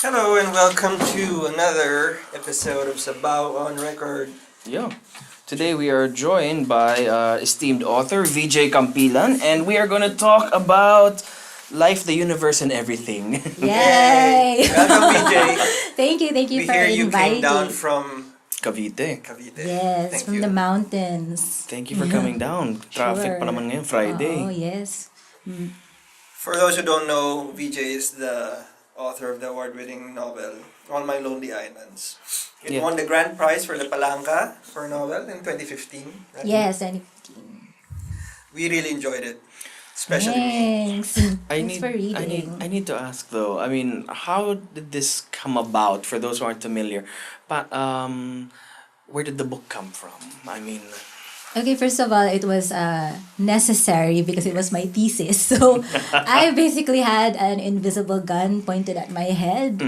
Hello and welcome to another episode of Sabaw on Record. Yeah. Today we are joined by esteemed author VJ Campilan, and we are going to talk about life, the universe, and everything. Yay! Welcome, BJ. Thank you We for hear you came inviting. down from Cavite. Cavite. Yes, Thank from you. the mountains. Thank you for coming down. Traffic pa Sure. naman ngayon, Friday. Oh, yes. For those who don't know, VJ is the author of the award-winning novel On My Lonely Islands. It Yeah. won the grand prize for the Palanca for novel in 2015. Right? Yes, and We really enjoyed it, especially me. thanks. Thanks for reading. I need to ask though. I mean, how did this come about? For those who aren't familiar, but where did the book come from? I mean, Okay, first of all, it was necessary because it was my thesis. So I basically had an invisible gun pointed at my head,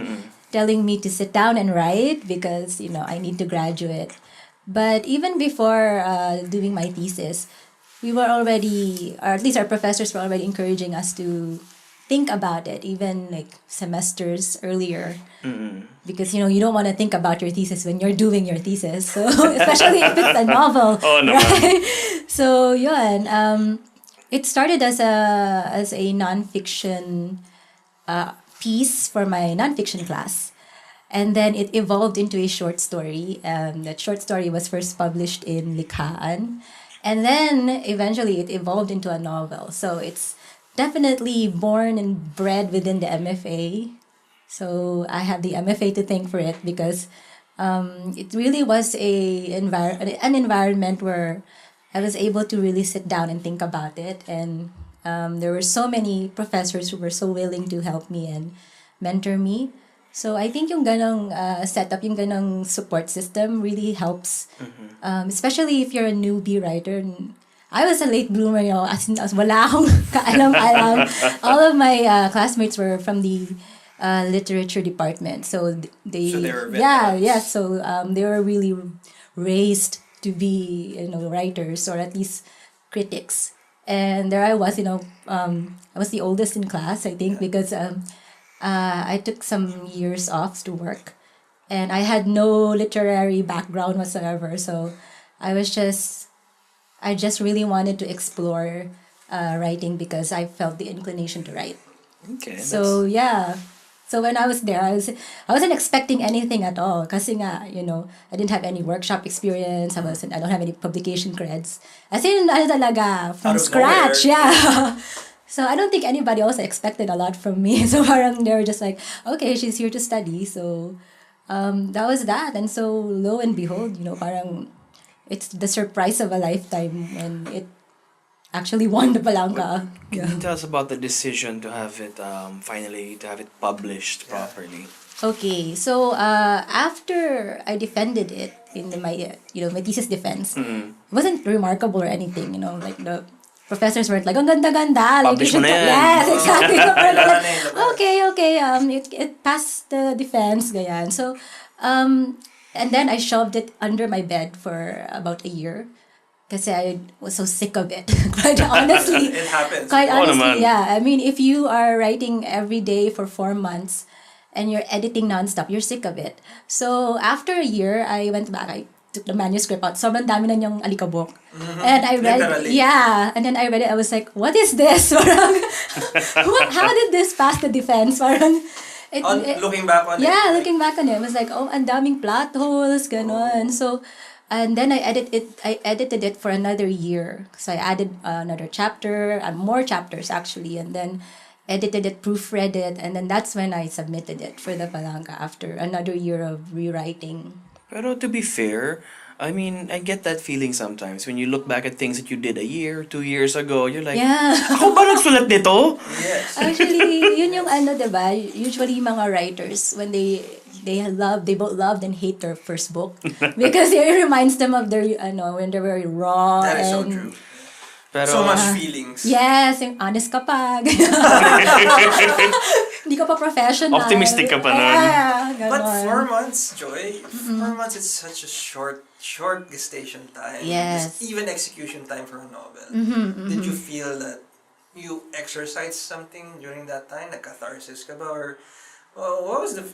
telling me to sit down and write because, I need to graduate. But even before doing my thesis, we were already, or at least our professors were already encouraging us to think about it, even like semesters earlier. Because, you don't want to think about your thesis when you're doing your thesis. So, especially if it's a novel. Oh, no. Right? So, yun. It started as a nonfiction piece for my nonfiction class. And then it evolved into a short story. That short story was first published in Likhaan. And then eventually it evolved into a novel. So it's definitely born and bred within the MFA. So I have the MFA to thank for it because it really was an environment where I was able to really sit down and think about it. And there were so many professors who were so willing to help me and mentor me. So I think yung ganong setup, yung ganong support system really helps. Especially if you're a newbie writer. I was a late bloomer, as wala akong kaalam-alam. All of my classmates were from the literature department. So they were veterans. So they were really raised to be, writers or at least critics. And there I was, I was the oldest in class, I think, because I took some years off to work. And I had no literary background whatsoever. So I just really wanted to explore writing because I felt the inclination to write. okay. So yeah. So when I was there, I wasn't expecting anything at all. Kasi nga, I didn't have any workshop experience. I don't have any publication creds. As in, talaga, from Out of scratch. nowhere. Yeah. So I don't think anybody also expected a lot from me. So parang they were just like, okay, she's here to study. So that was that. And so lo and behold, parang it's the surprise of a lifetime when it actually won the Palanca. Can you tell us about the decision to have it finally to have it published properly? Okay, so after I defended it in my my thesis defense, it wasn't remarkable or anything. Like the professors weren't like, ang ganda-ganda. Like, Publish you should mo na yan. yes, exactly. So, parang Kailangan like, na yun, okay. It passed the defense, ganyan. So, and then I shoved it under my bed for about a year. Kasi I was so sick of it. Quite honestly. It happens. Quite Oo naman. honestly, yeah. I mean, if you are writing every day for 4 months and you're editing nonstop, you're sick of it. So after a year, I went back. I took the manuscript out. Sobrang dami na niyang alikabok. And I read, Literally. yeah. And then I read it. I was like, what is this? Parang, how did this pass the defense? Parang, Looking back on it. yeah, looking back on it, it was like, oh, ang daming plot holes, ganon. So, and then I edited it for another year. So I added another chapter, more chapters actually, and then edited it, proofread it, and then that's when I submitted it for the Palanca after another year of rewriting. Pero to be fair, I mean, I get that feeling sometimes when you look back at things that you did a year, 2 years ago. You're like, Yeah. ako ba nagsulat nito? Yes. Actually, yun yung diba? Usually mga writers, when they both loved and hate their first book because it reminds them of their, when they were raw. That is so and, true. Pero, So much feelings. Yes, yung honest ka pa. Hindi ka pa professional. Optimistic ka pa nun. Yeah, But ganon. 4 months, Joy, 4 months is such a short gestation time. Yes. Just even execution time for a novel. Did you feel that you exercised something during that time? Like catharsis ka ba? What was the?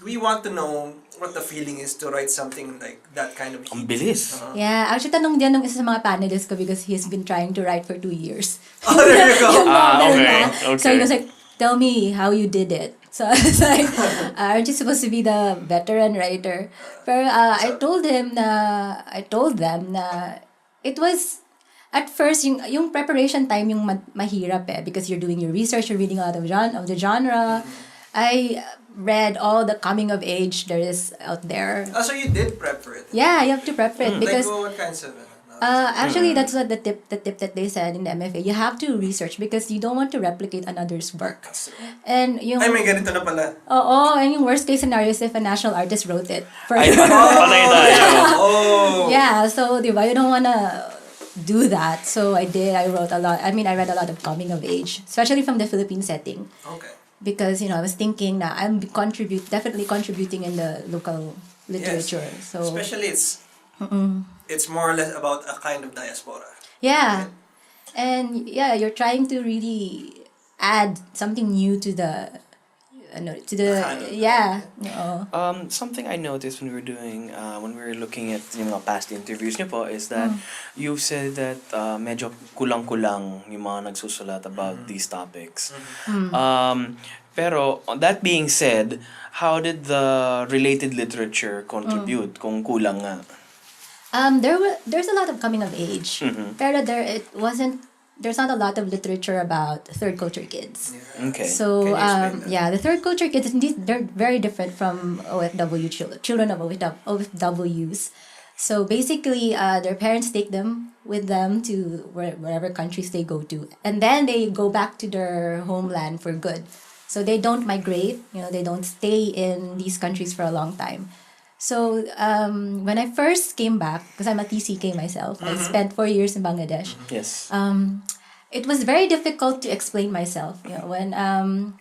We want to know what the feeling is to write something like that kind of. Ang heat. bilis. Yeah, actually tanong din ng isa sa mga panelists ko because he's been trying to write for 2 years. Oh, there you go. Yung novel okay, na. So okay. he was like, tell me how you did it. So I was like, aren't you supposed to be the veteran writer? Pero I told them na it was, at first, yung preparation time yung mahirap because you're doing your research, you're reading a lot of the genre. I read all the coming of age there is out there. Oh, so you did prep for it? Yeah, you have to prep for it because Like what kinds of? actually that's what the tip that they said in the MFA. You have to research because you don't want to replicate another's work. And yung Ay, may ganito na pala. and yung worst case scenario is if a national artist wrote it for Ay, you. patay tayo. Oh. Yeah, so diba, you don't wanna do that. So I did. I wrote a lot. I mean, I read a lot of coming of age, especially from the Philippine setting. Okay. Because I was thinking that I'm definitely contributing in the local literature. Yes. So Especially it's more or less about a kind of diaspora. yeah, and yeah, you're trying to really add something new to the Canon. yeah. Something I noticed when we were looking at yung mga past interviews niyo po is that you've said that medyo kulang-kulang yung mga nagsusulat about these topics. Pero that being said, how did the related literature contribute kung kulang nga? There's a lot of coming of age, pero there's not a lot of literature about third culture kids. Okay. So Can you explain that? the third culture kids, indeed, they're very different from OFW children of OFWs. So basically, their parents take them with them to wherever countries they go to, and then they go back to their homeland for good. So they don't migrate. They don't stay in these countries for a long time. So when I first came back, because I'm a TCK myself, I spent 4 years in Bangladesh. Yes. It was very difficult to explain myself. When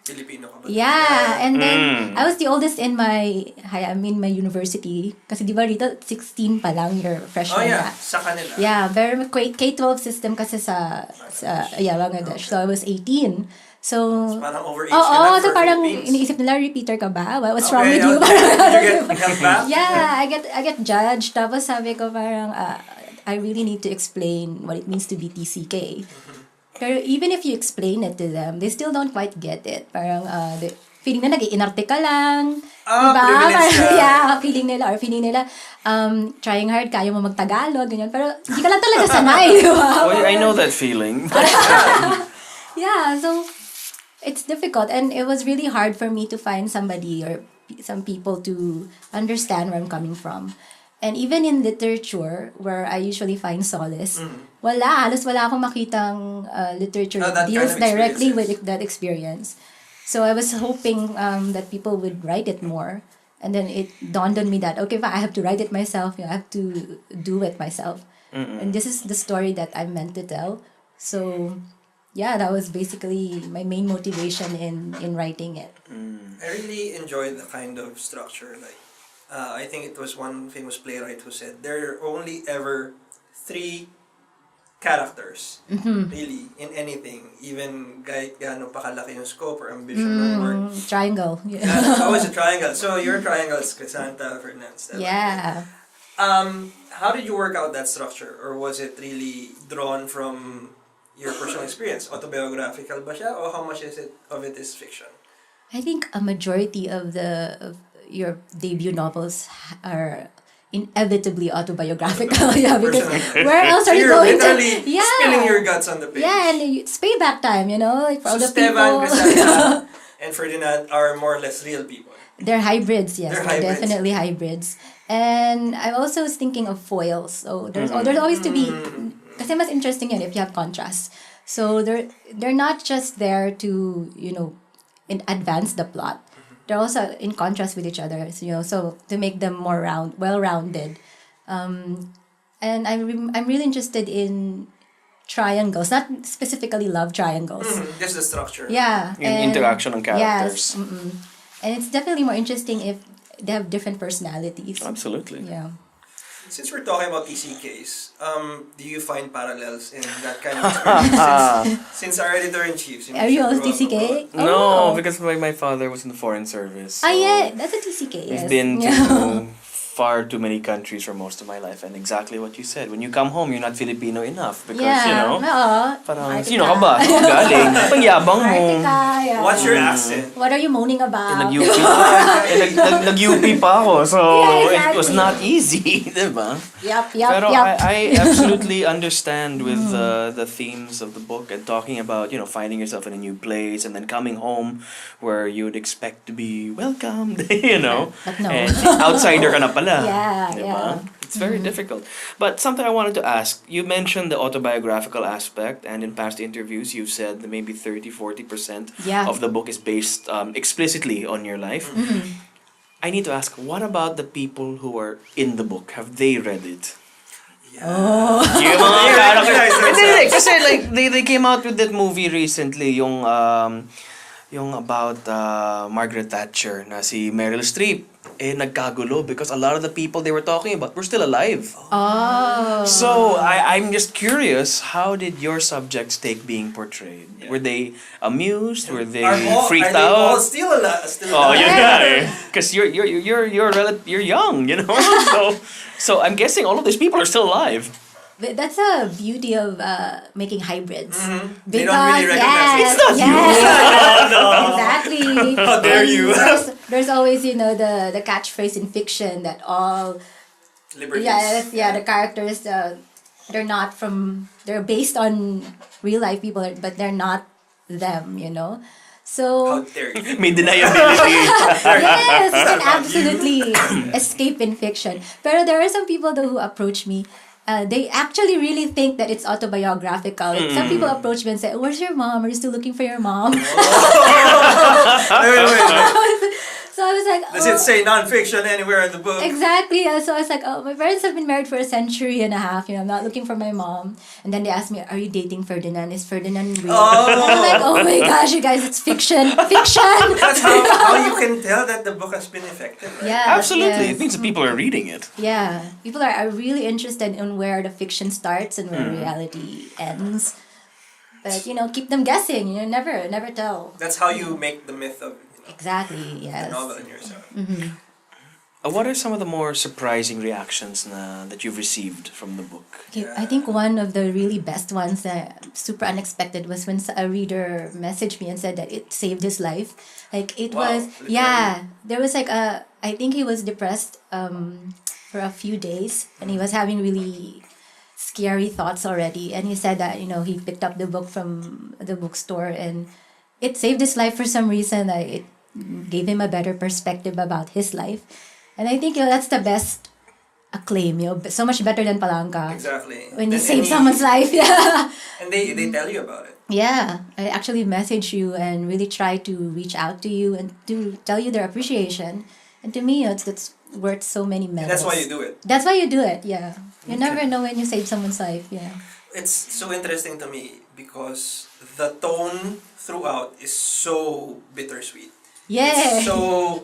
Filipino ka ba? yeah, and then I was the oldest in my university. Kasi di ba rito 16 pa lang you're freshman. Oh yeah, na. sa kanila. Yeah, very K-12 system kasi sa Bangladesh. So I was 18. So Parang overage oh, ka na so for parang Philippines. iniisip nila repeater ka ba? What's wrong Okay, with you? Did you get held back? Yeah, I get judged. Tapos sabi ko parang I really need to explain what it means to be TCK. Pero even if you explain it to them, they still don't quite get it. Parang feeling na nag-iinarte ka lang. Diba? Privilege ka. Yeah, feeling nila trying hard, kaya mo mag-Tagalog, ganyan. Pero hindi ka lang talaga sanay, di ba? Oh, I know that feeling. Yeah, so it's difficult, and it was really hard for me to find somebody or some people to understand where I'm coming from. And even in literature, where I usually find solace, halos wala akong makitang literature that that deals kind of directly experiences. with that experience. So I was hoping that people would write it more. And then it dawned on me that, okay, fine, I have to write it myself. I have to do it myself. And this is the story that I'm meant to tell. So yeah, that was basically my main motivation in writing it. I really enjoyed the kind of structure. Like, I think it was one famous playwright who said there are only ever 3 characters, really, in anything. Even kahit gaano pa kalaki yung scope or ambition ng work. Triangle. Yeah. Yeah, always a triangle. So your triangle is Crisanta, Fernandez. Yeah. How did you work out that structure? Or was it really drawn from your personal experience? Autobiographical ba siya? Or how much of it is fiction? I think a majority of your debut novels are inevitably autobiographical. Yeah, because where else So are you you're going to? literally Yeah. spilling your guts on the page. Yeah, and it's payback time, like for So all the Esteban, people. Crisanta, and Ferdinand are more or less real people. They're hybrids, yes. They're They're hybrids. definitely hybrids. And I also was thinking of foils. So there's always to be, kasi mas interesting yun if you have contrast. So they're not just there to, advance the plot. They're also in contrast with each other, so to make them more well-rounded. And I'm really interested in triangles, not specifically love triangles. Just the structure. Yeah. Yung interaction ng Yes. characters. And it's definitely more interesting if they have different personalities. Absolutely. Yeah. Since we're talking about TCKs, do you find parallels in that kind of experience? Since our editor-in-chief, since Are you also grew up TCK? abroad. No, because my father was in the foreign service. So Yeah, that's a TCK. Yes. we've been to far too many countries for most of my life, and exactly what you said. When you come home, you're not Filipino enough because parang Arte sino ka. ka ba? Saan galing? Pangyabang Arte mo. ka, yeah. What's your accent? What are you moaning about? Nag-UP nag-UP pa ako, so Yeah, it was exactly. not easy, diba? Yup. Pero I absolutely understand with the themes of the book and talking about, finding yourself in a new place and then coming home where you'd expect to be welcomed, But no. and outsider ka na pala. Yeah, diba? yeah. It's very difficult. But something I wanted to ask, you mentioned the autobiographical aspect, and in past interviews you've said that maybe 30-40% Yeah. of the book is based explicitly on your life. I need to ask, what about the people who are in the book? Have they read it? Yung mga They characters. recognize Hindi, themselves. kasi like they came out with that movie recently, yung about Margaret Thatcher na si Meryl Streep. Nagkagulo because a lot of the people they were talking about were still alive. Oh. So I'm just curious, how did your subjects take being portrayed? Yeah. Were they amused? Were they Are freaked they all out? still alive? Oh, alive? yun nga eh. Because you're young, so I'm guessing all of these people are still alive. But that's a beauty of making hybrids. They don't really recognize yes, It's not you. Exactly. How dare And you. There's always, the catchphrase in fiction that all Liberties. the characters they're based on real life people, but they're not them, How So dare you? May deniability. yes, you can absolutely escape in fiction. But there are some people though who approach me. They actually really think that it's autobiographical. Like, some people approach me and say, "Where's your mom? Are you still looking for your mom?" Wait. So I was like, Does it say non-fiction anywhere in the book? Exactly. So I was like, my parents have been married for a century and a half. I'm not looking for my mom. And then they asked me, "Are you dating Ferdinand? Is Ferdinand real?" And I'm like, "Oh my gosh, you guys, it's fiction, fiction." That's how you can tell that the book has been effective. Right? Yeah, Absolutely. yes. It means that people are reading it. Yeah, people are really interested in where the fiction starts and where reality ends. But keep them guessing. Never tell. That's how you make the myth of Exactly. the Yes. novel in yourself. What are some of the more surprising reactions that you've received from the book? Okay, I think one of the really best ones that super unexpected was when a reader messaged me and said that it saved his life. Like it Wow, was, literally. there was like I think he was depressed for a few days and he was having really scary thoughts already. And he said that he picked up the book from the bookstore and it saved his life for some reason. It gave him a better perspective about his life. And I think that's the best acclaim, so much better than Palangka. Exactly. When you Then save someone's life, yeah. And they tell you about it. Yeah, I actually message you and really try to reach out to you and to tell you their appreciation. And to me, that's worth so many medals. And that's why you do it. That's why you do it, yeah. You never know when you save someone's life, yeah. It's so interesting to me because the tone throughout is so bittersweet. Yeah. It's so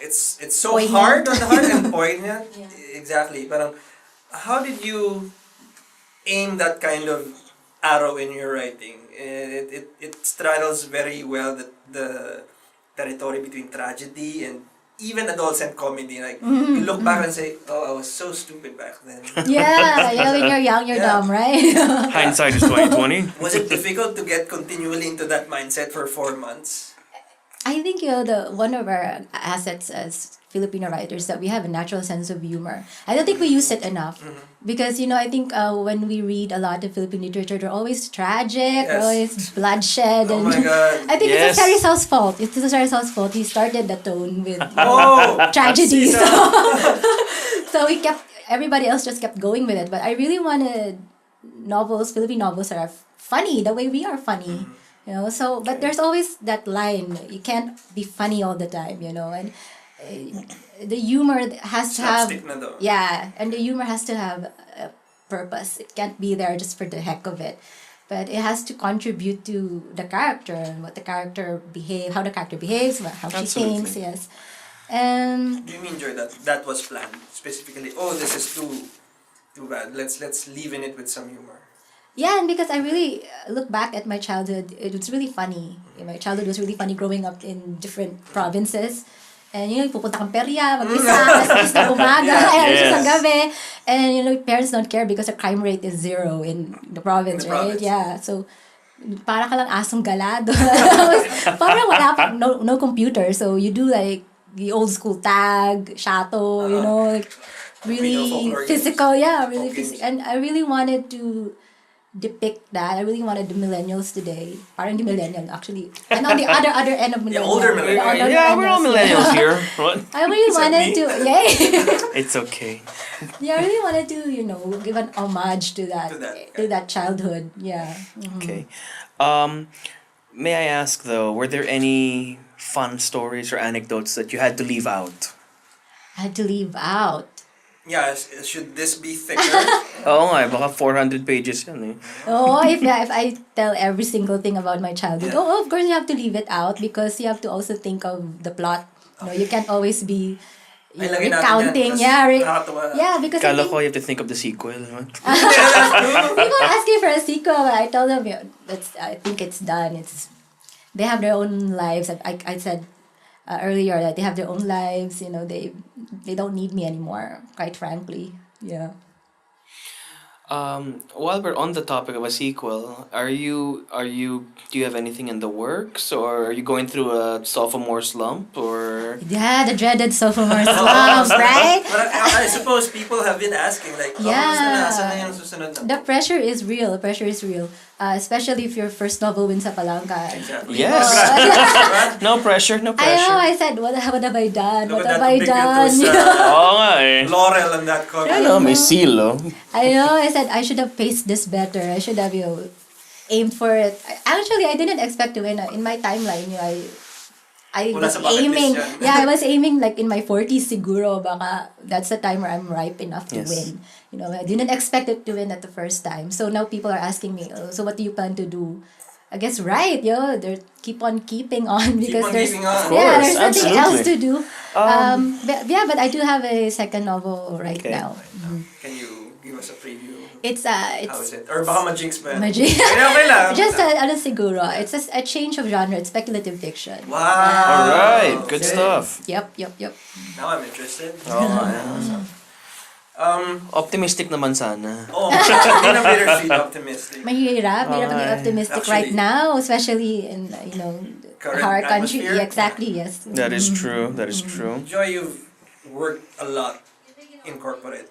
it's so Poignant. hard on the heart and poignant. Yeah. Exactly. Parang, how did you aim that kind of arrow in your writing? It straddles very well the territory between tragedy and even adolescent comedy. Like you look back and say, "Oh, I was so stupid back then." Yeah, when you're young, you're Yeah. dumb, right? Hindsight is 2020. Was it difficult to get continually into that mindset for 4 months? I think one of our assets as Filipino writers that we have a natural sense of humor. I don't think we use it enough because I think when we read a lot of Philippine literature, they're always tragic, Yes. always bloodshed, Oh and my God. I think Yes. it's Terry Sal's fault. It's Terry Sal's fault. He started the tone with Oh, tragedy, Sisa. so everybody else just kept going with it. But I really wanted Philippine novels that are funny the way we are funny. But there's always that line. You can't be funny all the time, and the humor has to have, Slapstick na daw. yeah, and the humor has to have a purpose. It can't be there just for the heck of it, but it has to contribute to the character and how the character behaves, how she Absolutely. thinks. Yes. And Do you mean, Joy, that that was planned specifically? Oh, this is too bad. Let's leaven it with some humor. yeah, and because I really look back at my childhood, it was really funny. My childhood was really funny growing up in different provinces. And pupunta kang perya, mag-isa, alas 10 ng umaga, alas 10 ng gabi. And parents don't care because the crime rate is 0 in the province, right? province. Yeah, so para ka lang asong galado. Parang wala pa, no computer. So you do like the old school tag, shato, like really folklore physical. Yeah, really folk physical. games. And I really wanted to depict that. I really wanted the millennials today. Parang the millennial, actually. And on the other end of millennial. older millennials. The older Yeah, we're all millennials here. What? I really wanted me? to, yay! It's okay. Yeah, I really wanted to, give an homage to that, To that. childhood. Yeah. Okay. May I ask though, were there any fun stories or anecdotes that you had to leave out? I had to leave out. Yeah, should this be thicker? Oo nga, baka 400 pages yan eh. Oh, if I tell every single thing about my childhood, Yeah. of course you have to leave it out because you have to also think of the plot. You can't always be Ay, lagay natin recounting. yan, Yeah, tas nakakatawa. yeah, because I Kala think ko you have to think of the sequel. What? people are asking for a sequel. But I tell them, I think it's done. They have their own lives. I said earlier that they have their own lives. They don't need me anymore. Quite frankly, yeah. While we're on the topic of a sequel, do you have anything in the works, or are you going through a sophomore slump, or? Yeah, the dreaded sophomore slump, right? But I suppose people have been asking, like, Yeah. saan na yung susunod na? The pressure is real. The pressure is real. Especially if your first novel wins sa Palangka. Exactly. Yes. No pressure, no I know. pressure. I said, what have I done? Look What at have that I ubiquitous done? Oo nga eh. laurel on that cover. Ano, may seal, oh. I know. I said I should have paced this better. I should have aimed for it. Actually, I didn't expect to win. In my timeline, I Wala was sa bucket list aiming. yan. Yeah, I was aiming like in my 40s siguro. Baka that's the time where I'm ripe enough to Yes. win. I didn't expect it to win at the first time. So now people are asking me, so what do you plan to do? I guess they keep on keeping on because on there's keeping on. Of yeah, course, there's nothing absolutely. else to do. But I do have a second novel right Okay. now. Can you give us a preview? It's How is it? Or baka ma-jinx pa yan? Magic. Okay lang. Just siguro. It's a change of genre. It's speculative fiction. Wow. Alright, good Okay. stuff. Yep. Now I'm interested. Optimistic naman sana. Oh, hindi na bittersweet optimistic. Mahirap maging optimistic right Actually, now, especially in current our country. atmosphere. Yeah, exactly. Yes. That is true, that is true. Joy, you've worked a lot in corporate.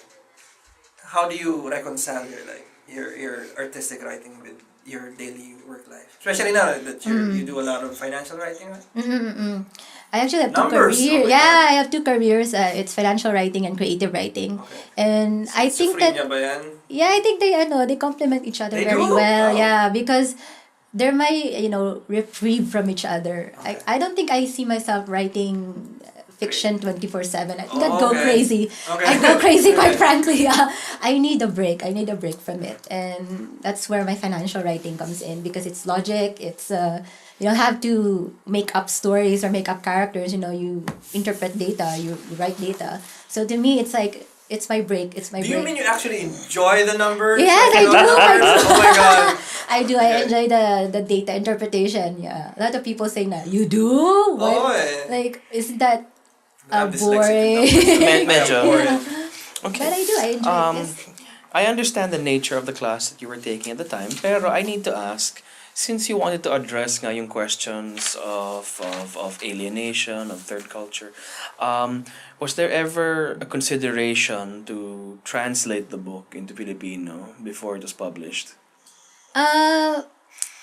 How do you reconcile your artistic writing with your daily work life? Especially now that you do a lot of financial writing, right? I actually have Numbers, two careers. oh my Yeah, God. I have two careers. It's financial writing and creative writing. Okay. And I think that Schizophrenia ba yan? I think they complement each other They very do? well. Wow. Yeah, because they're my reprieve from each other. Okay. I don't think I see myself writing fiction 24/7. I think I'd go Okay. crazy. Okay. I'd go crazy, quite Okay. frankly. Yeah. I need a break. I need a break from it, and that's where my financial writing comes in because it's logic. It's you don't have to make up stories or make up characters. You interpret data. You write data. So to me, it's like it's my break. It's my Do break. you mean you actually enjoy the numbers? Yes, I Like, do. Oh my god. I do. I Okay. enjoy the data interpretation. Yeah, a lot of people say na you do. What? Oh, eh. Like, isn't that I'm dyslexic boring? with numbers. Medyo. But I do. I enjoy this. I understand the nature of the class that you were taking at the time, pero I need to ask, since you wanted to address nga yung questions of alienation, of third culture, was there ever a consideration to translate the book into Filipino before it was published?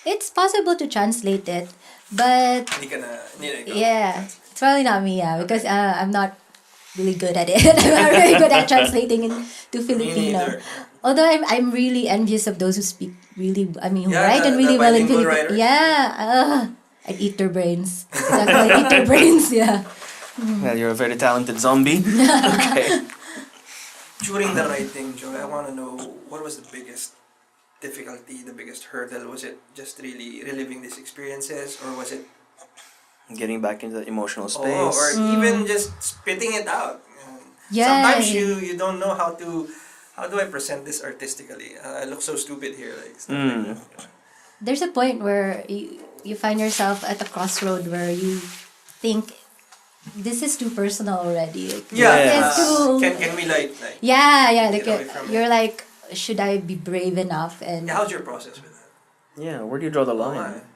It's possible to translate it, but Hindi ka na ikaw. yeah, it's probably not me. Yeah, because I'm not really good at it. I'm not really good at translating into Filipino. neither. Although I'm really envious of those who speak really, who Yeah, write the- and really the well in bilingual Filipino. writers. Yeah, I'd eat their brains. Exactly, I'd eat their brains. Yeah. Well, you're a very talented zombie. Okay. During the writing, Joe, I want to know what was the biggest difficulty, the biggest hurdle? Was it just really reliving these experiences, or was it Getting back into the emotional Oh, space. or even just spitting it out. Yeah. Sometimes you don't know how do I present this artistically? I look so stupid here, like stuff like that. There's a point where you find yourself at a crossroad where you think this is too personal already. Like, Yeah, this is too. can we like Yeah, get away from it? you're like, should I be brave enough? And Yeah, how's your process with that? Yeah, where do you draw the line?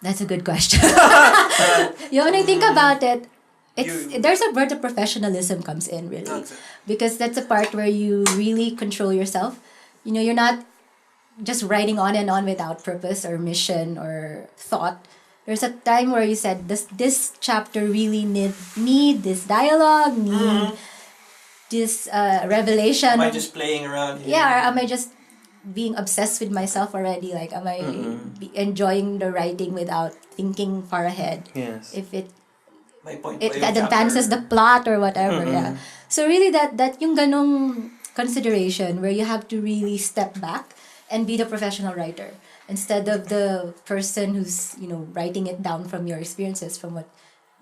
that's a good question. When I think about it, there's a where the professionalism comes in really, Okay. because that's a part where you really control yourself. You're not just writing on and on without purpose or mission or thought. There's a time where you said this chapter really need this dialogue, need this revelation. Am I just playing around here? Yeah, or am I just being obsessed with myself already? Like, am I enjoying the writing without thinking far ahead? Yes. If it My point advances the plot or whatever, yeah. So really that yung ganong consideration where you have to really step back and be the professional writer instead of the person who's, writing it down from your experiences, from what.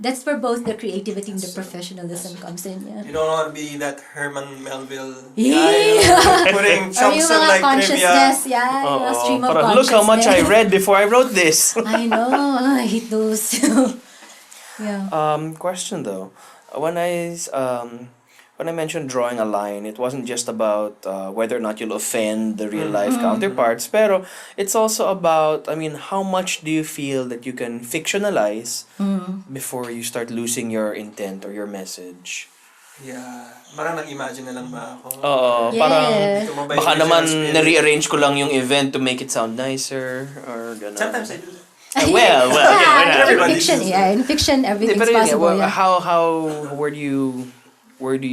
That's where both the creativity and the professionalism comes in, yeah. You don't want to be that Herman Melville guy, Yeah. putting Or chunks yung of mga like trivia. consciousness, yeah, yung mga stream of Parang, look how much I consciousness. read before I wrote this. I know, I hate those. Yeah. Question though, when I mentioned drawing a line, it wasn't just about whether or not you'll offend the real life counterparts, pero it's also about, how much do you feel that you can fictionalize before you start losing your intent or your message? Yeah. Parang nag-imagine na lang ba ako? Oo, Yeah. parang Ito mo ba yung baka original naman spirit? na-rearrange ko lang yung event to make it sound nicer or gano'n. Sometimes I do that. Well, Yeah, in everybody fiction, does in fiction, everything's Pero yun nga, possible, yeah. where do you How do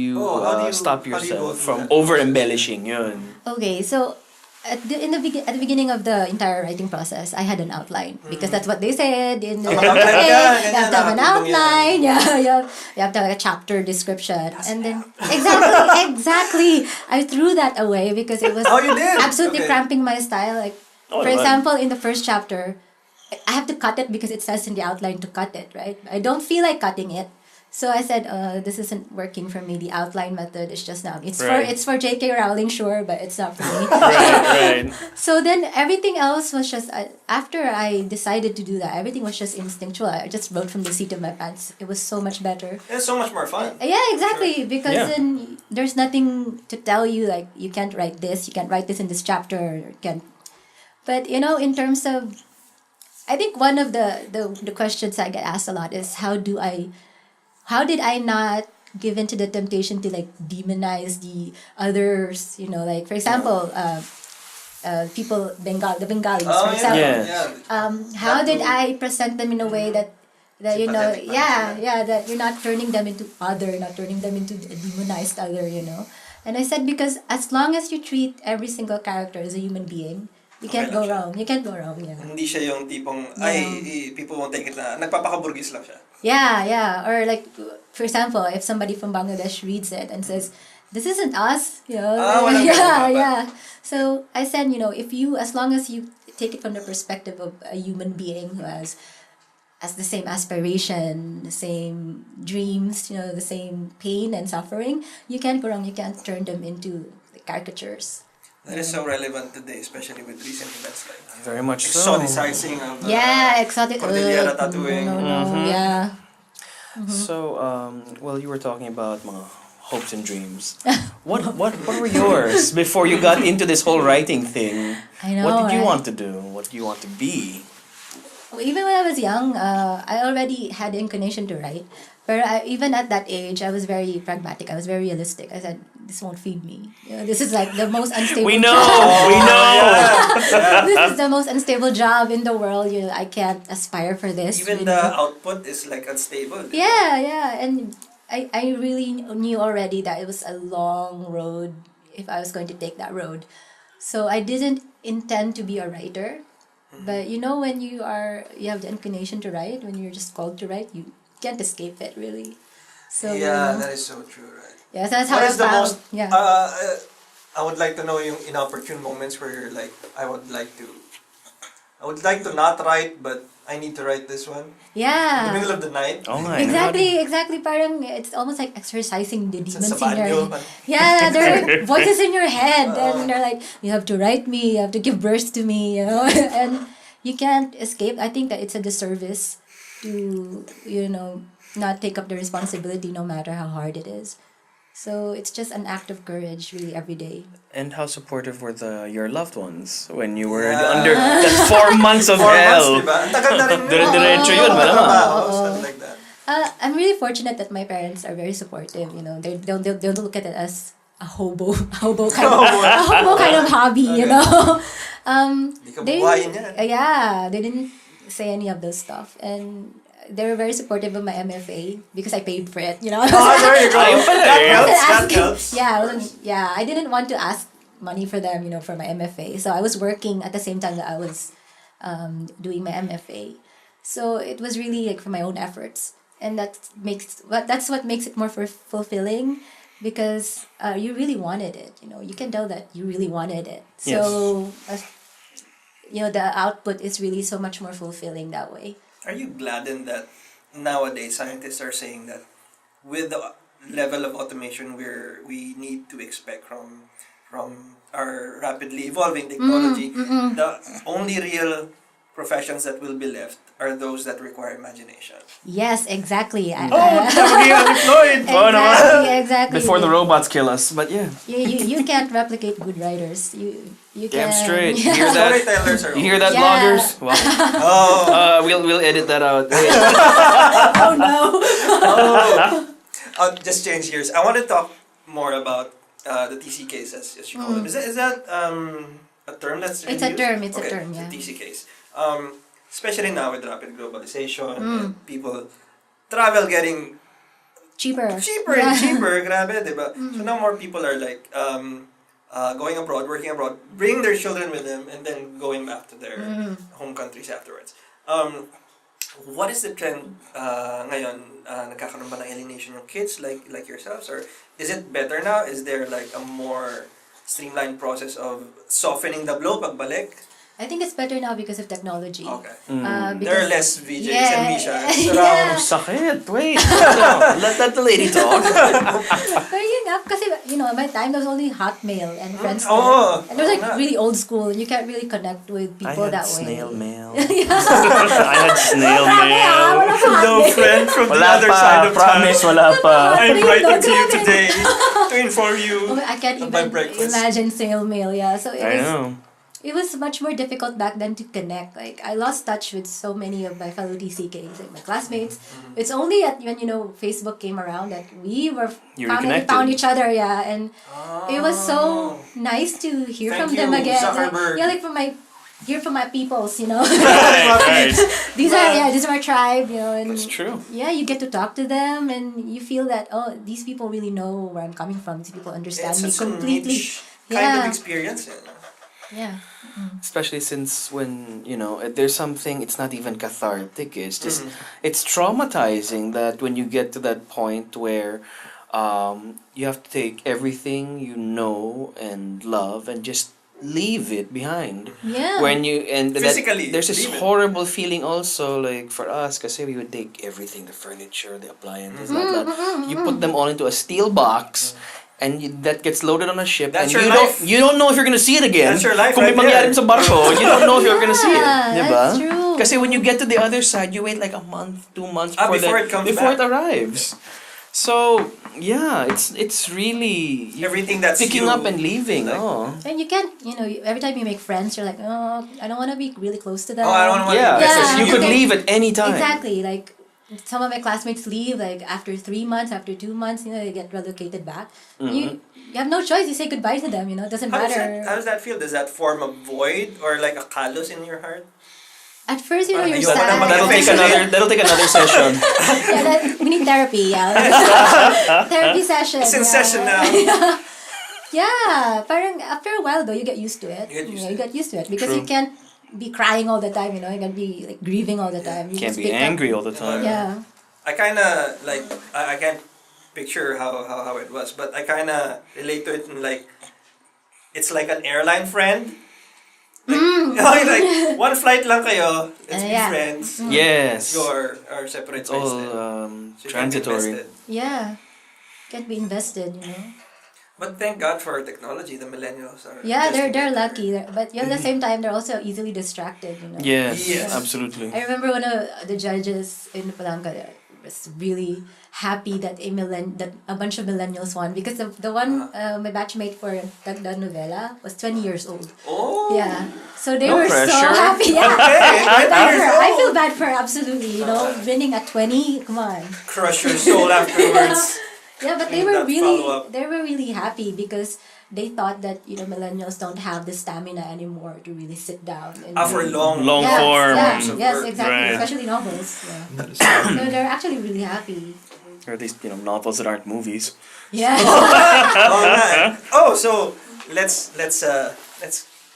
you- stop how do you go yourself through from that? over embellishing yun? Okay, so at the beginning of the entire writing process, I had an outline because that's what they said in the Outline ka, you have to have ganyan, an nakatulong outline. Yeah, you have to have a chapter description, and then exactly. I threw that away because it was Oh, you did? absolutely Okay. cramping my style. Like, for naman. example, in the first chapter, I have to cut it because it says in the outline to cut it. Right? I don't feel like cutting it. So I said, this isn't working for me. The outline method is just now. Right. It's for J.K. Rowling, sure, but it's not for me. Right. So then everything else was just, after I decided to do that, everything was just instinctual. I just wrote from the seat of my pants. It was so much better. It's so much more fun. Yeah, exactly. Because Yeah. then there's nothing to tell you, like, you can't write this, you can't write this in this chapter, or you can't. But, in terms of, I think one of the questions I get asked a lot is, how did I not give in to the temptation to like demonize the others? Like, for example, people the Bengalis, Oh, for example. Yeah. How That did too. I present them in a way that Sympathetic that you're not turning them into other, not turning them into a demonized other, And I said, because as long as you treat every single character as a human being, you can't Okay go lang siya. wrong. You can't go wrong, yeah. Hindi siya yung tipong, people won't take it na, nagpapakaburgis lang siya. Yeah. Or like, for example, if somebody from Bangladesh reads it and says, "This isn't us," walang yeah, ganun dapat. yeah. So I said, as long as you take it from the perspective of a human being who has the same aspiration, the same dreams, the same pain and suffering, you can't go wrong. You can't turn them into caricatures. That is so relevant today, especially with recent events like Very much so. exoticizing of Yeah, exotic. Cordillera tattooing. No, yeah. So, you were talking about mga hopes and dreams. What were yours before you got into this whole writing thing? I know, What did you right? want to do? What do you want to be? Even when I was young, I already had the inclination to write. But even at that age, I was very pragmatic. I was very realistic. I said, this won't feed me. This is like the most unstable We know! job. We know! This is the most unstable job in the world. I can't aspire for this. Even the output is like unstable. Yeah. And I really knew already that it was a long road if I was going to take that road. So I didn't intend to be a writer. But when you have the inclination to write, when you're just called to write, you can't escape it really. So Yeah, that is so true, right? yeah, so that's how What I is the found. most, Yeah. I would like to know yung inopportune moments where you're like, I would like to I would like to not write, but I need to write this one. In the Yeah. middle of the night. Oh my Exactly. Parang it's almost like exercising the demons in Sabaw, your head. Yeah, there are voices in your head, and they're like, you have to write me, you have to give birth to me, you know, and you can't escape. I think that it's a disservice to not take up the responsibility, no matter how hard it is. So it's just an act of courage, really, every day. And how supportive were your loved ones when you were Yeah. under that 4 months of 4 months, hell? diba? Ang tagal na rin yun. Dire-diretso yun, malamang. Stuff like that. I'm really fortunate that my parents are very supportive. They'll look at it as a hobo kind of hobby. You know, Di ka bubuhayin yan. they didn't say any of those stuff, and they were very supportive of my MFA because I paid for it. You know, Oh, there you go. Ayun pala That eh. helps. That asking- helps. I didn't want to ask money for them, for my MFA. So I was working at the same time that I was doing my MFA. So it was really like for my own efforts, and that's what makes it more fulfilling, because you really wanted it. You can tell that you really wanted it. So the output is really so much more fulfilling that way. Are you gladdened that nowadays scientists are saying that with the level of automation we need to expect from our rapidly evolving technology, the only real professions that will be left are those that require imagination? Yes, exactly. Magiging unemployed. Exactly. Before the robots kill us, but yeah. You can't replicate good writers. You Damn can. straight. You hear that? Storytellers are You hear that, Yeah. bloggers? Well, Oh, we'll edit that out. Wait. Oh no. I'll just change gears. I want to talk more about the TC case, as you call them. Is that a term that's It's really a term, used? it's a term, yeah. The TC case. Especially now with rapid globalization and people travel getting Cheaper. cheaper and cheaper, grabe, diba? So now more people are like going abroad, working abroad, bringing their children with them, and then going back to their home countries afterwards. What is the trend ngayon? Nagkakaroon ba ng alienation yung kids like yourselves? Or is it better now? Is there like a more streamlined process of softening the blow pagbalik? I think it's better now because of technology. Okay. There are Because less VJs Yeah. and Mishas Yeah. around. Sakit. Wait. Let the lady talk. Pero yun nga, kasi my time there was only Hotmail and Friendster. Oo. And it was like Oo nga. really old school, and you can't really connect with I people had that snail way. mail. I had snail mail. Wala pa No Hotmail. friend from the Wala other pa. side of Promise, town. wala pa. I'm Wala writing to you grabe. today to inform you. Oh, I can't of my even breakfast. imagine snail mail. Yeah, so I know. it was much more difficult back then to connect. Like I lost touch with so many of my fellow TCKs, like my classmates. It's only when Facebook came around that we You finally reconnected. found each other. Yeah, and it was so nice to hear Thank from them you, again. Zuckerberg. Yeah, like hear from my peoples. Right. These are my tribe. And That's true. yeah, you get to talk to them, and you feel that these people really know where I'm coming from. These people understand It's me such a completely. niche kind of Yeah. experience. Yeah. Especially since when there's something, it's not even cathartic. It's just it's traumatizing that when you get to that point where you have to take everything you know and love and just leave it behind. Yeah. Physically, there's this leave it. horrible feeling also, like for us, because we would take everything, the furniture, the appliances, that. You put them all into a steel box. And that gets loaded on a ship, That's and your you life. don't know if you're gonna see it again. That's your life Kung may right mangyari there. sa barko, you don't know if you're gonna see it. Yeah, Diba? that's true. Kasi when you get to the other side, you wait like a month, 2 months Before it comes before back. it arrives. So yeah, it's really Everything that's picking you, up and leaving. like- And you can't, every time you make friends, you're like, oh, I don't want to be really close to them. Oh, I don't want Yeah, to Yeah, you could okay. leave at any time. Exactly. Like, some of my classmates leave, like, after 3 months, after 2 months, they get relocated back. You have no choice. You say goodbye to them, it doesn't How matter. does that feel? Does that form a void or like a callus in your heart? At first, you're Ayoko sad. naman That'll take another session. We need therapy, yeah. Therapy session. It's in yeah. session now. Yeah, parang after a while though, you get used to it. You get used to it. Because True. you can't be crying all the time. You can't be like grieving all the time. You Can't just be pick up- angry all the time. Yeah. I kind of like I can't picture how it was, but I kind of relate to it in like it's like an airline friend. Like Like, one flight lang kayo, let's be Yeah. friends. Yes. Let's go our separate It's ways all then. So you can be transitory. invested. Yeah. Can't be invested, you know. But thank God for our technology. The millennials are Yeah, they're investing lucky. better. But at the same time, they're also easily distracted, you know. Yes, Yes. absolutely. I remember one of the judges in Palanga was really happy that that a bunch of millennials won because the one my batchmate for the novela was 20 years old. Oh. Yeah, so they No were so pressure. happy. Yeah, Okay, I feel bad 20 years for her. I old. feel bad for her, absolutely. You know, winning at 20. Come on. Crush your soul afterwards. Yeah, but Need that follow-up. they were really happy because they thought that millennials don't have the stamina anymore to really sit down and For long Long form. Yes, of yes, work. exactly. Right. Especially novels. Yeah. That is true. So they're actually really happy. Or at least, novels that aren't movies. Yeah. Oh man. Oh, so let's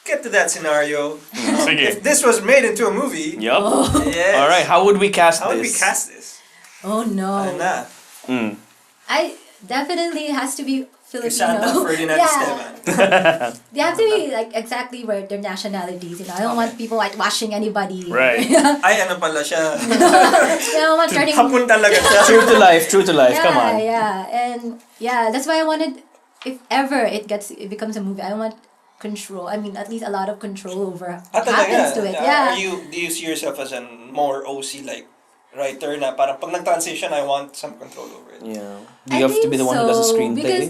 get to that scenario. Sige. If this was made into a movie, Yup. yes. All right, how would we cast How would we this? cast this? Oh no. Ana, Mm. I definitely has to be Crisanta, Filipino. Ferdinand, Yeah. Esteban. They have to be like exactly where their nationalities. I don't want people whitewashing anybody. Right. Ay, ano pala siya? I don't want turning. Hapon talaga siya. True to life, true to life. Come on. Yeah, and yeah, that's why I wanted. If ever it becomes a movie, I want control. I mean, at least a lot of control over what happens to it. Yeah. Do you see yourself as an more OC like writer na parang pag nag-transition, I want some control over it? Yeah. Do you have to be the one who does the screenplay? Because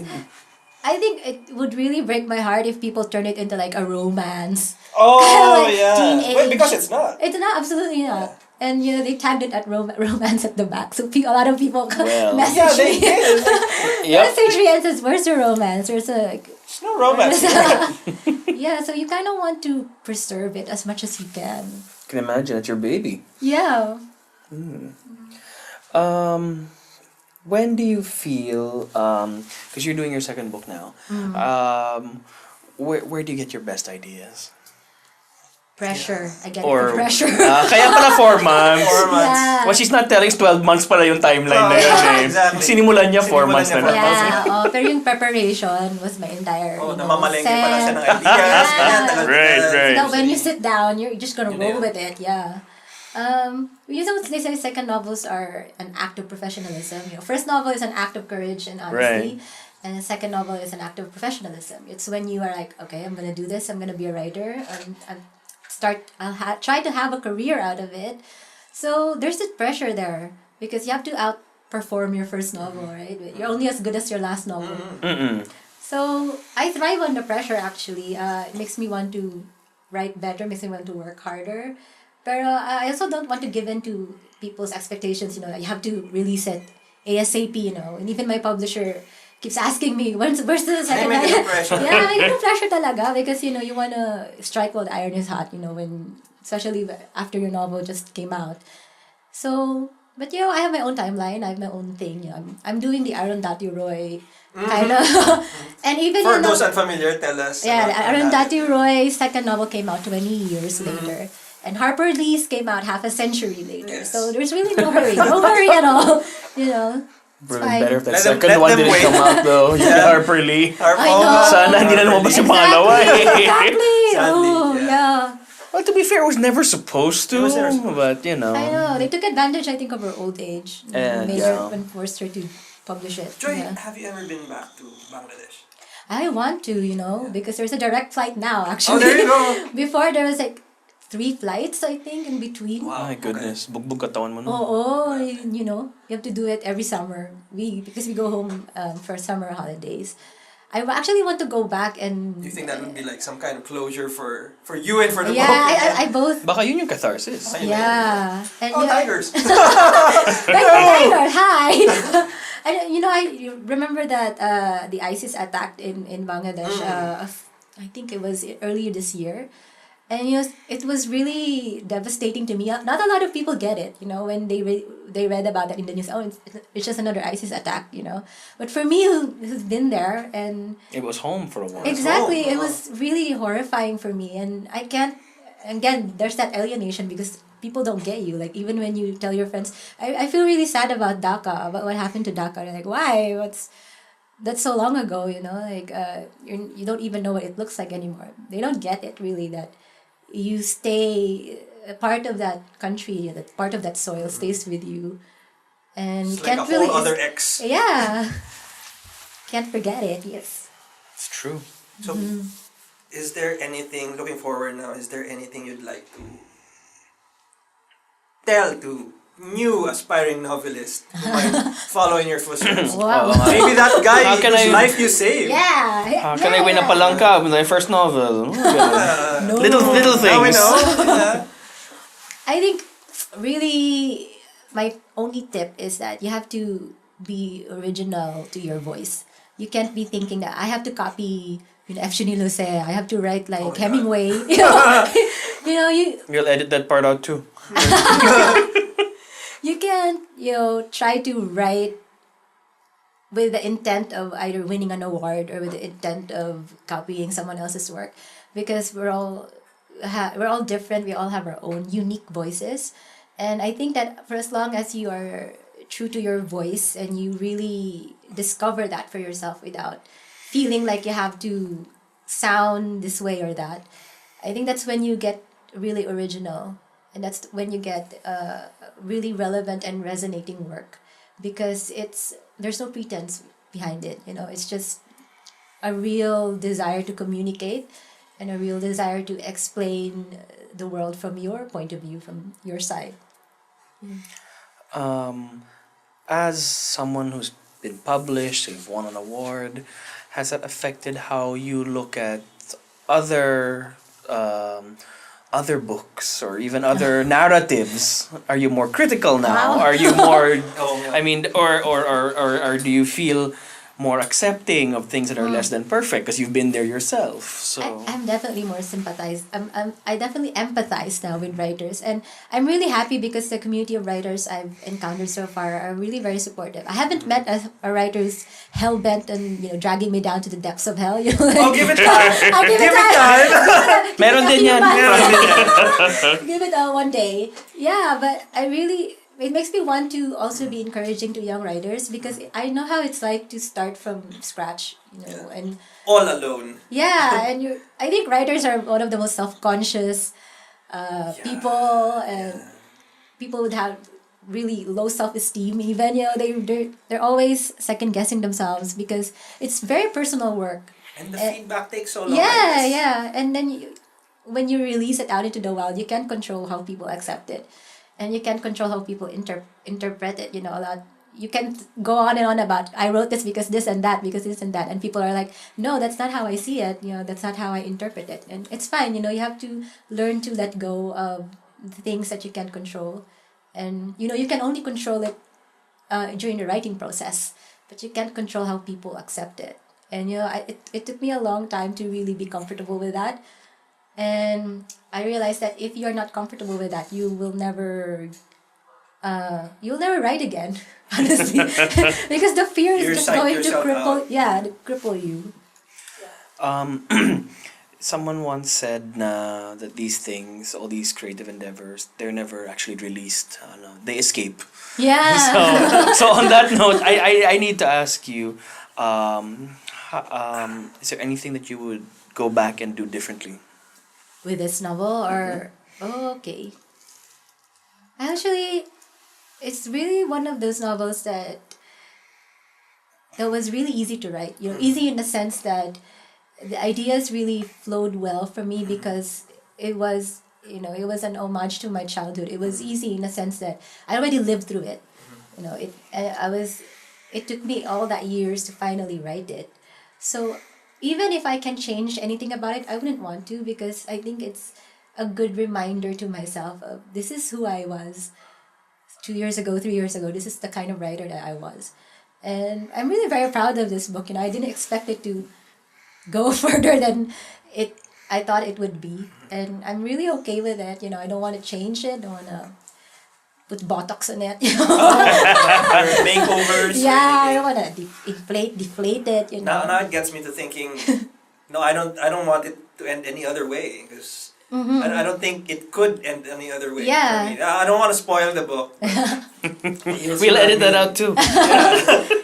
I think it would really break my heart if people turn it into like a romance. Oh, Like yeah. teenage. Well, because it's not. It's not, absolutely not. And they tagged it at romance at the back, so a lot of people Well, Yeah, message they me. did. Like, Yep. Message me and says, "Where's the romance?" There's a there's no romance here. yeah. So you kind of want to preserve it as much as you can. Can imagine it's your baby. Yeah. When do you feel, because you're doing your second book now, where do you get your best ideas? Pressure. I get Or, the pressure. kaya pala 4 months. 4 months. Yeah. What she's not telling is 12 months pala yung timeline na yun eh. Exactly. Sinimulan niya 4 Sinimulan months niya na 4 lang. months. Yeah, pero yung preparation was my entire, Oh, you know, namamalengke pala siya set. ng ideas. Yeah. Ganyan, tagal-tagal. Right. So when you sit down, you're just gonna Yun na roll yun. with it. Yeah. They say second novels are an act of professionalism. First novel is an act of courage and honesty, and the second novel is an act of professionalism. It's when you are like, okay, I'm gonna do this. I'm gonna be a writer. I'll try to have a career out of it. So there's this pressure there because you have to outperform your first novel, right? You're only as good as your last novel. So I thrive under pressure. Actually, it makes me want to write better. Makes me want to work harder. But I also don't want to give in to people's expectations. You have to release it ASAP. And even my publisher keeps asking me, where's the second May make pressure. Yeah, may pressure talaga because you wanna strike while the iron is hot. Especially after your novel just came out. So, but I have my own timeline. I have my own thing. I'm doing the Arundhati Roy kind of, and even For those unfamiliar, tell us. yeah, about Arundhati Roy's second novel came out 20 years later. And Harper Lee's came out half a century later. Yes. So there's really no hurry. No hurry at all. Bro, fine. better if that Let them- second let one them didn't wait. come out though. Yeah. Harper Lee. Harper, I know. Sana hindi na lumabas yung pangalawa eh. Exactly. Sadly, Oh, yeah. yeah. Well, to be fair, it was never supposed to. It was never supposed But, I know. They took advantage, I think, of her old age. And, Made yeah. her and forced her to publish it. Joy, Yeah. have you ever been back to Bangladesh? I want to, because there's a direct flight now, actually. Oh, there you go. Before, there was like 3 flights, I think, in between. Wow. My goodness. Bugbog katawan mo nun. Oh, you have to do it every summer. Because we go home for summer holidays. I actually want to go back and. Do you think that would be like some kind of closure for you and for the Yeah, book? I both. Baka yun yung catharsis. Ayun, Yeah, and Oh, tigers! Tiger, hi. And I remember that the ISIS attacked in Bangladesh. I think it was earlier this year. And it was really devastating to me. Not a lot of people get it, when they read about that in the news. Oh, it's just another ISIS attack, But for me, who's been there, and It was home for a while. exactly, home, it was really horrifying for me, and I can't. Again, there's that alienation because people don't get you. Like even when you tell your friends, I feel really sad about Dhaka, about what happened to Dhaka. They're like, why? That's so long ago, Like you don't even know what it looks like anymore. They don't get it really that. you stay a part of that country, that part of that soil stays with you, and It's like can't a whole really other ex. yeah, can't forget it. Yes. It's true. So, is there anything, looking forward now, is there anything you'd like to tell to new aspiring novelists who might follow in your footsteps? Wow. Maybe that guy How can whose I- life you saved. Yeah. How can I win a palangka with my first novel? No. Little Now we things. know. Yeah. I think really my only tip is that you have to be original to your voice. You can't be thinking that I have to copy, F. Luce. I have to write like Oh my Hemingway. You You'll edit that part out too. you can't, try to write with the intent of either winning an award or with the intent of copying someone else's work, because we're all different. We all have our own unique voices, and I think that for as long as you are true to your voice and you really discover that for yourself without feeling like you have to sound this way or that, I think that's when you get really original, and that's when you get really relevant and resonating work, because there's no pretense behind it. It's just a real desire to communicate and a real desire to explain the world from your point of view, from your side. As someone who's been published, you've won an award, has that affected how you look at other other books or even other narratives? Are you more critical now? Wow. Are you more Oh, yeah. I mean, or do you feel more accepting of things that are less than perfect because you've been there yourself? So I'm definitely more sympathized. I definitely empathize now with writers, and I'm really happy because the community of writers I've encountered so far are really very supportive. I haven't met a writer who's hell bent on dragging me down to the depths of hell. Oh, give it time. I'll give Give it it time. time. Meron din yan. Give it one day. Yeah, but it makes me want to also be encouraging to young writers, because I know how it's like to start from scratch, and All alone. yeah, and I think writers are one of the most self-conscious people, and people would have really low self-esteem. Even they're always second guessing themselves because it's very personal work. And the feedback takes so long. I Yeah, guess. yeah, and then when you release it out into the wild, you can't control how people accept it, and you can't control how people interpret it. A lot. You can go on and on about I wrote this because this and that, because this and that, and people are like, no, that's not how I see it. That's not how I interpret it, and it's fine. You have to learn to let go of the things that you can't control, and you can only control it during the writing process, but you can't control how people accept it. And it took me a long time to really be comfortable with that, and I realized that if you're not comfortable with that, you'll never write again, honestly, because the fear is You're just psyched going to yourself cripple you. Someone once said that these things, all these creative endeavors, they're never actually released. No, they escape. Yeah. So on that note, I need to ask you, is there anything that you would go back and do differently? With this novel, or okay, actually, it's really one of those novels that was really easy to write. Easy in the sense that the ideas really flowed well for me, because it was an homage to my childhood. It was easy in the sense that I already lived through it. It took me all that years to finally write it. So even if I can change anything about it, I wouldn't want to, because I think it's a good reminder to myself of this is who I was 2 years ago, 3 years ago. This is the kind of writer that I was. And I'm really very proud of this book. I didn't expect it to go further than I thought it would be. And I'm really okay with it. I don't want to change it. Don't want to put Botox on it. Or makeovers. or Yeah, I anything. don't want to deflate it. Now it gets me to thinking. No, I don't want it to end any other way, because I don't think it could end any other way. Yeah. For me. I don't want to spoil the book. You'll see We'll what I edit that mean. out too.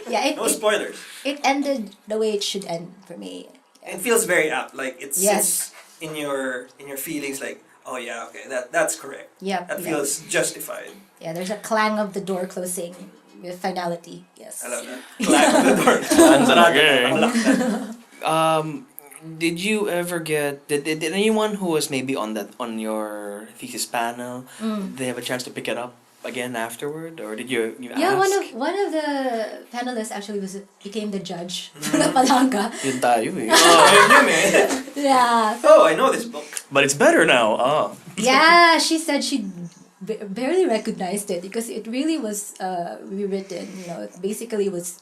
Yeah, No spoilers. it ended the way it should end for me. It feels very apt. Like it Yes. sits in your feelings. Like Oh yeah, okay, that's correct. Yep. That yep. feels justified. Yeah, there's a clang of the door closing with finality. Yes. I love that. Clang on the door. Clang talaga eh. Unlock that. Did you ever get did anyone who was maybe on your thesis panel did they have a chance to pick it up again afterward, or did you Yeah, ask? one of the panelists actually became the judge for the palanga. Yun tayo eh. Oh, yun eh. Yeah. Oh, I know this book. But it's better now. Oh. Yeah, she said she barely recognized it because it really was rewritten. You know, it basically was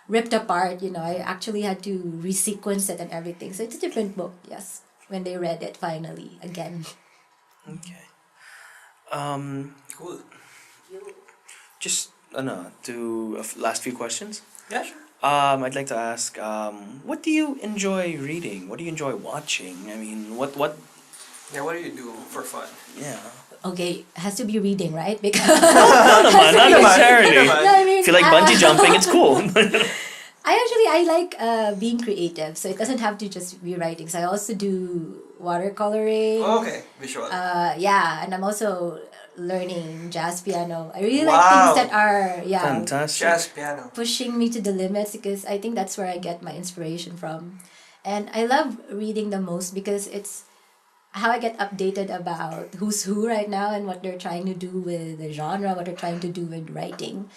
ripped apart. You know, I actually had to resequence it and everything. So it's a different book. Yes, when they read it finally again. Okay. Cool. Just last few questions. Yeah, sure. I'd like to ask, what do you enjoy reading? What do you enjoy watching? I mean, what? Yeah, what do you do for fun? Yeah. Okay, it has to be reading, right? Because Not necessarily. Naman. No, I mean, If you like bungee jumping, it's cool. I like being creative, so it doesn't have to just be writing. So I also do watercoloring. Oh, okay, visual. Yeah, and I'm also learning jazz piano. I really Wow. like things that are Fantastic. Jazz piano. pushing me to the limits because I think that's where I get my inspiration from. And I love reading the most because it's how I get updated about who's who right now and what they're trying to do with the genre, what they're trying to do with writing.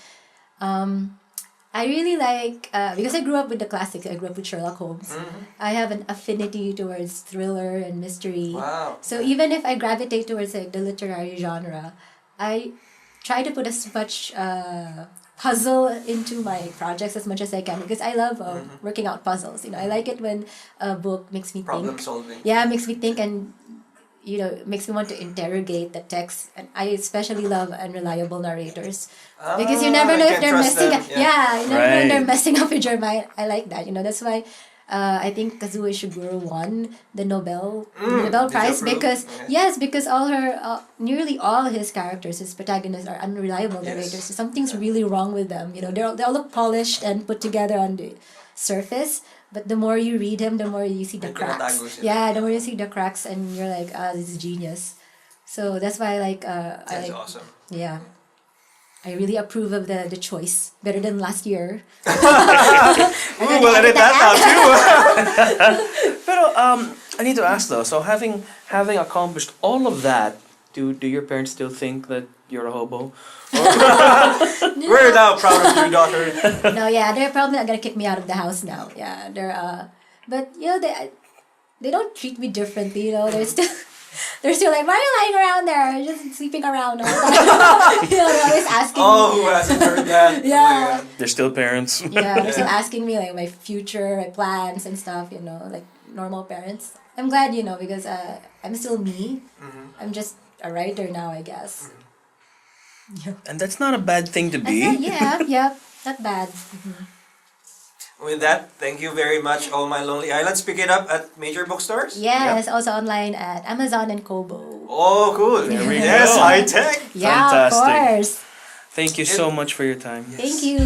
I really like, because I grew up with the classics, I grew up with Sherlock Holmes. I have an affinity towards thriller and mystery. Wow. So even if I gravitate towards like the literary genre, I try to put as much puzzle into my projects as much as I can because I love working out puzzles. You know, I like it when a book makes me Problem think. solving. Yeah, makes me think and makes me want to interrogate the text. And I especially love unreliable narrators because you never know you if can they're trust messing them, up. yeah. Yeah, you never know if they're Right. messing up with your mind. I like that. That's why I think Kazuo Ishiguro won the Nobel did Prize you approve? because Okay. because nearly all his characters, his protagonists, are unreliable Yes. narrators. So something's really wrong with them. They all look polished and put together on the surface, but the more you read him, the more you see the May cracks. tinatago sila. Yeah, the more you see the cracks, and you're like, this is genius. So that's why I like. That's awesome. Yeah, I really approve of the choice. Better than last year. Ooh, we'll edit that out too. Pero I need to ask though. So having accomplished all of that, do your parents still think that you're a hobo? We're now proud of your daughter. No, yeah, they're probably not gonna kick me out of the house now. Yeah, they're but they don't treat me differently. They're still like, why are you lying around there? You're just sleeping around all the time. They're always asking. Oh, who hasn't heard that? Yeah. Oh my God. They're still parents. Yeah, they're still asking me like my future, my plans and stuff. Like normal parents. I'm glad, because I'm still me. I'm just a writer now, I guess. And that's not a bad thing to be. Yeah, not bad. With that, thank you very much, All My Lonely Islands. Pick it up at major bookstores. Yes, also online at Amazon and Kobo. Oh, cool. There we Yes, go. high tech. Yeah, Fantastic. of course. Thank you so much for your time. Thank you.